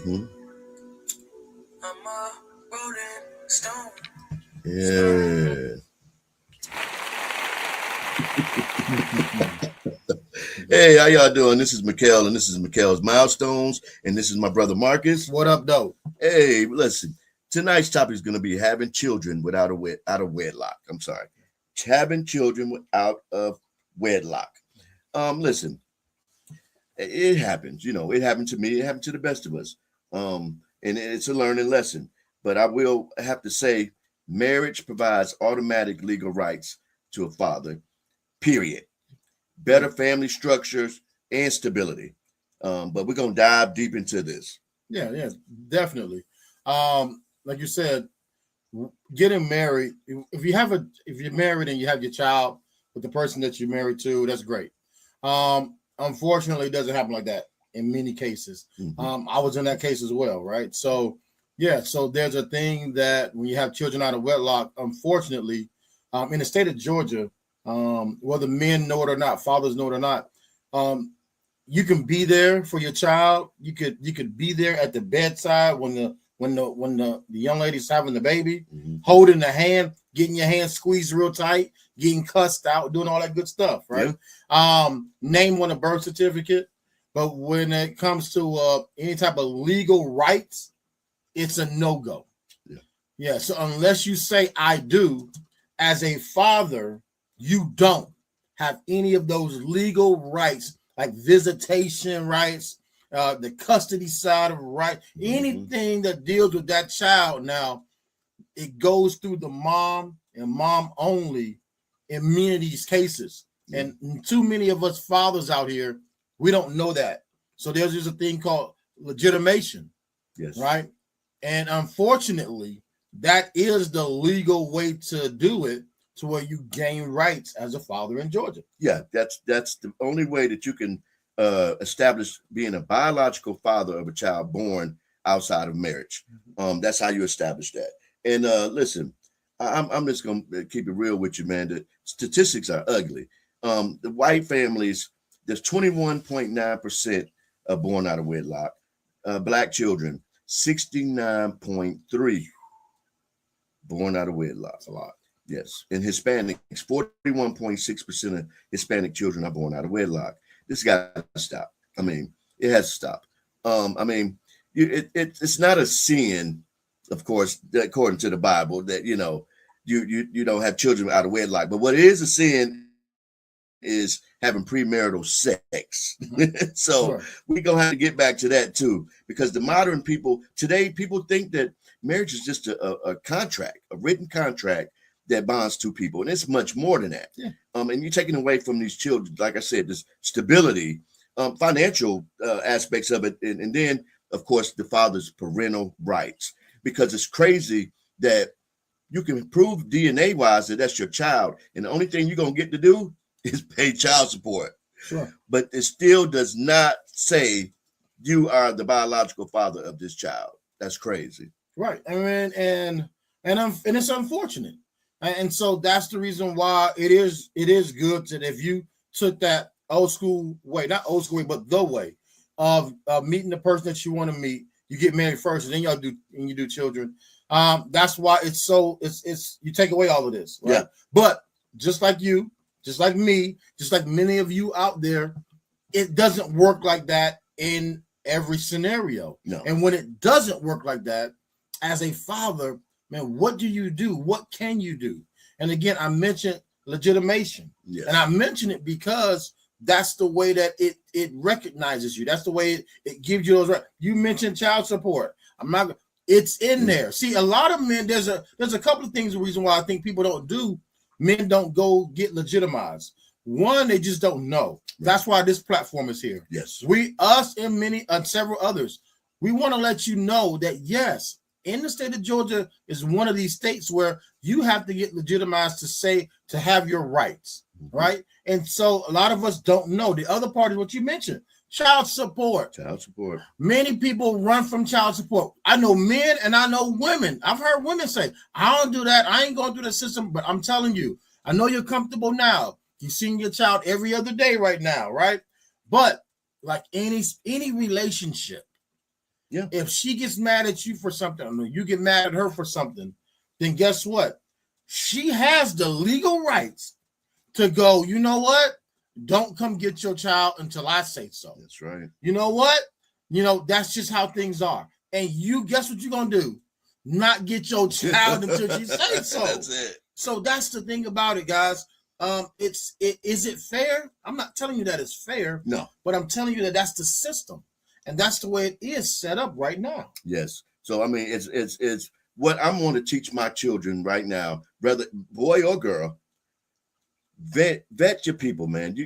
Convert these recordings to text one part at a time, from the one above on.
Mm-hmm. I'm a rolling stone. Yeah. Hey, how y'all doing? This is Mecal, and this is Mekal's Milestones, and this is my brother Marcus. What up, though? Hey, listen. Tonight's topic is going to be having children out of wedlock. I'm sorry, having children out of wedlock. Listen, it happens. You know, it happened to me. It happened to the best of us. And it's a learning lesson. But I will have to say, marriage provides automatic legal rights to a father. Period. Better family structures and stability. But we're gonna dive deep into this. Yeah, definitely. Like you said, getting married. If you're married and you have your child with the person that you're married to, that's great. Unfortunately, it doesn't happen like that in many cases. Mhm. I was in that case as well, right? So so there's a thing that when you have children out of wedlock, unfortunately, in the state of Georgia, whether men know it or not, fathers know it or not, you can be there for your child. You could be there at the bedside when the young lady's having the baby, Mhm. holding the hand, getting your hand squeezed real tight, getting cussed out, doing all that good stuff, right? Name on a birth certificate. But when it comes to any type of legal rights, it's a no-go. Yeah. So unless you say I do, as a father, you don't have any of those legal rights, like visitation rights, the custody side of right, anything that deals with that child. Now, it goes through the mom and mom only in many of these cases. And too many of us fathers out here, we don't know that. So there's just a thing called legitimation. Yes. Right. And unfortunately, that is the legal way to do it, to where you gain rights as a father in Georgia. Yeah, that's the only way that you can establish being a biological father of a child born outside of marriage. That's how you establish that. And listen, I'm just gonna keep it real with you, man. The statistics are ugly. The white families, there's 21.9% born out of wedlock. Black children, 69.3 born out of wedlock. That's a lot. Yes. And Hispanics, 41.6% of Hispanic children are born out of wedlock. This got to stop. I mean, it has to stop. I mean, it's not a sin, of course, according to the Bible, that you don't have children out of wedlock. But what is a sin is having premarital sex. So we're gonna have to get back to that too, because the modern people today, people think that marriage is just a contract, a written contract that bonds two people, and it's much more than that. And you're taking away from these children, like I said, this stability, financial aspects of it, and then of course the father's parental rights, because it's crazy that you can prove DNA wise that that's your child, and the only thing you're gonna get to do is pay child support. But it still does not say you are the biological father of this child. That's crazy. Right. I mean, and it's unfortunate. And so that's the reason why it is good that if you took that old school way, not old school way, but the way of meeting the person that you want to meet, you get married first, and then you do children. That's why it's you take away all of this, right? Yeah. But just like you, just like me, just like many of you out there, it doesn't work like that in every scenario. No. And when it doesn't work like that, as a father, man, what do you do? What can you do? And again, I mentioned legitimation. Yes. And I mention it because that's the way that it recognizes you. That's the way it gives you those rights. You mentioned child support. It's in there. See, a lot of men, there's a couple of things, the reason why I think people don't do. Men don't go get legitimized. One, they just don't know. That's why this platform is here. Yes. Us and many several others, we want to let you know that yes, in the state of Georgia is one of these states where you have to get legitimized to have your rights, right? And so a lot of us don't know. The other part is what you mentioned, child support. Child support. Many people run from child support. I know men and I know women. I've heard women say, I don't do that. I ain't going through the system, but I'm telling you, I know you're comfortable now. You're seeing your child every other day right now, right? But like any relationship, Yeah. If she gets mad at you for something, or you get mad at her for something, then guess what? She has the legal rights to go, you know what? Don't come get your child until I say so. That's right. You know what? You know, that's just how things are. And you, guess what you're going to do? Not get your child until she says so. That's it. So that's the thing about it, guys. Is it fair? I'm not telling you that it's fair. No. But I'm telling you that that's the system. And that's the way it is set up right now. Yes. So, I mean, it's what I'm going to teach my children right now, whether boy or girl. Vet your people, man.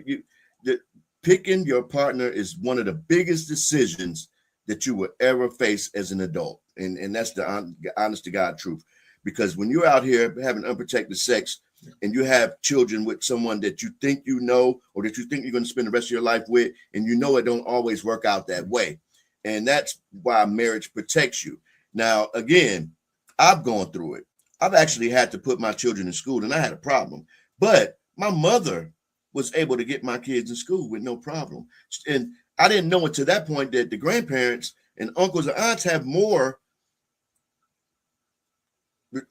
Picking your partner is one of the biggest decisions that you will ever face as an adult. And that's the honest to God truth. Because when you're out here having unprotected sex and you have children with someone that you think you know or that you think you're going to spend the rest of your life with, and you know it don't always work out that way. And that's why marriage protects you. Now, again, I've gone through it. I've actually had to put my children in school, and I had a problem. But my mother was able to get my kids in school with no problem. And I didn't know until that point that the grandparents and uncles and aunts have more.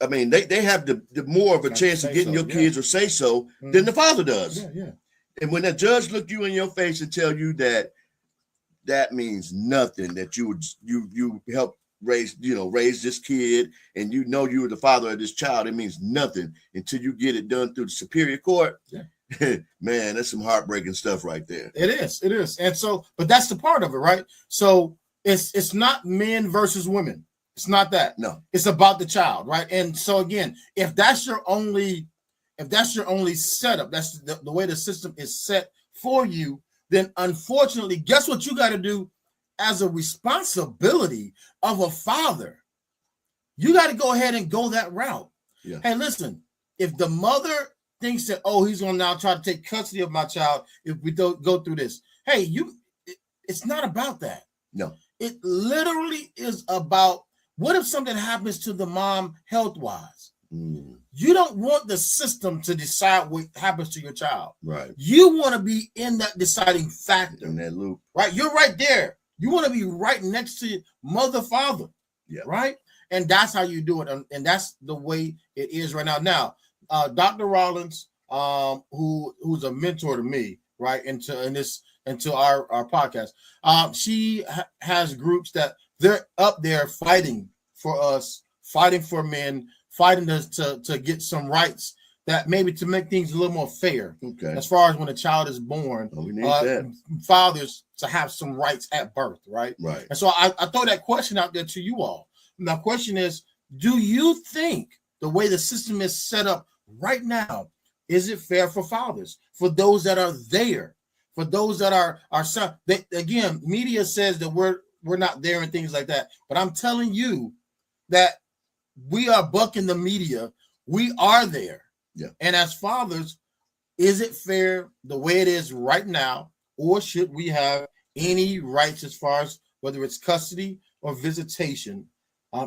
I mean, they have the more of a chance of getting your kids or say so than the father does. Yeah, yeah. And when that judge look you in your face and tell you that means nothing, that you help raise this kid, and you know you were the father of this child, it means nothing until you get it done through the superior court. Yeah. Man, that's some heartbreaking stuff right there. It is. And so, but that's the part of it, right? So it's not men versus women. It's not that. No. It's about the child, right? And so again, if that's your only setup, that's the way the system is set for you, then unfortunately, guess what you got to do as a responsibility of a father? You got to go ahead and go that route. Yeah. Hey, listen, if the mother thinks that, oh, he's going to now try to take custody of my child if we don't go through this. Hey, it's not about that. No. It literally is about, what if something happens to the mom health-wise? You don't want the system to decide what happens to your child. Right. You want to be in that deciding factor. In that loop. Right? You're right there. You want to be right next to mother, father. Yeah. Right? And that's how you do it. And that's the way it is right now. Now, Dr. Rollins, who's a mentor to me, right, into our podcast, she has groups that they're up there fighting for us, fighting for men, fighting to get some rights, that maybe to make things a little more fair. Okay. As far as when a child is born, we need that. Fathers to have some rights at birth, right? Right. And so I throw that question out there to you all. Now, question is, do you think the way the system is set up right now, is it fair for fathers, for those that are there, for those that are again, media says that we're not there and things like that, but I'm telling you that we are bucking the media. We are there. Yeah. And as fathers, is it fair the way it is right now, or should we have any rights as far as whether it's custody or visitation?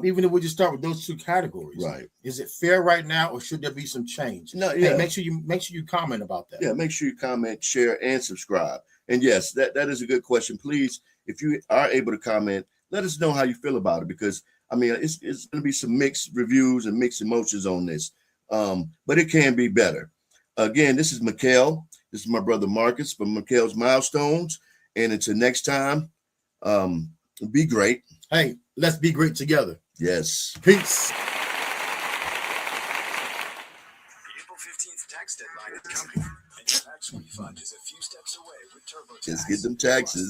Even if we just start with those two categories, right? Is it fair right now, or should there be some change? No, yeah. Hey, make sure you comment about that. Yeah, make sure you comment, share, and subscribe. And yes, that is a good question. Please, if you are able to comment, let us know how you feel about it, because I mean, it's going to be some mixed reviews and mixed emotions on this, but it can be better. Again, this is Mecal. This is my brother Marcus from MecalsMilestones. And until next time, be great. Hey, let's be great together. Yes. Peace. The April 15th tax deadline is coming, and your tax refund is a few steps away with TurboTax. Let's get them taxes.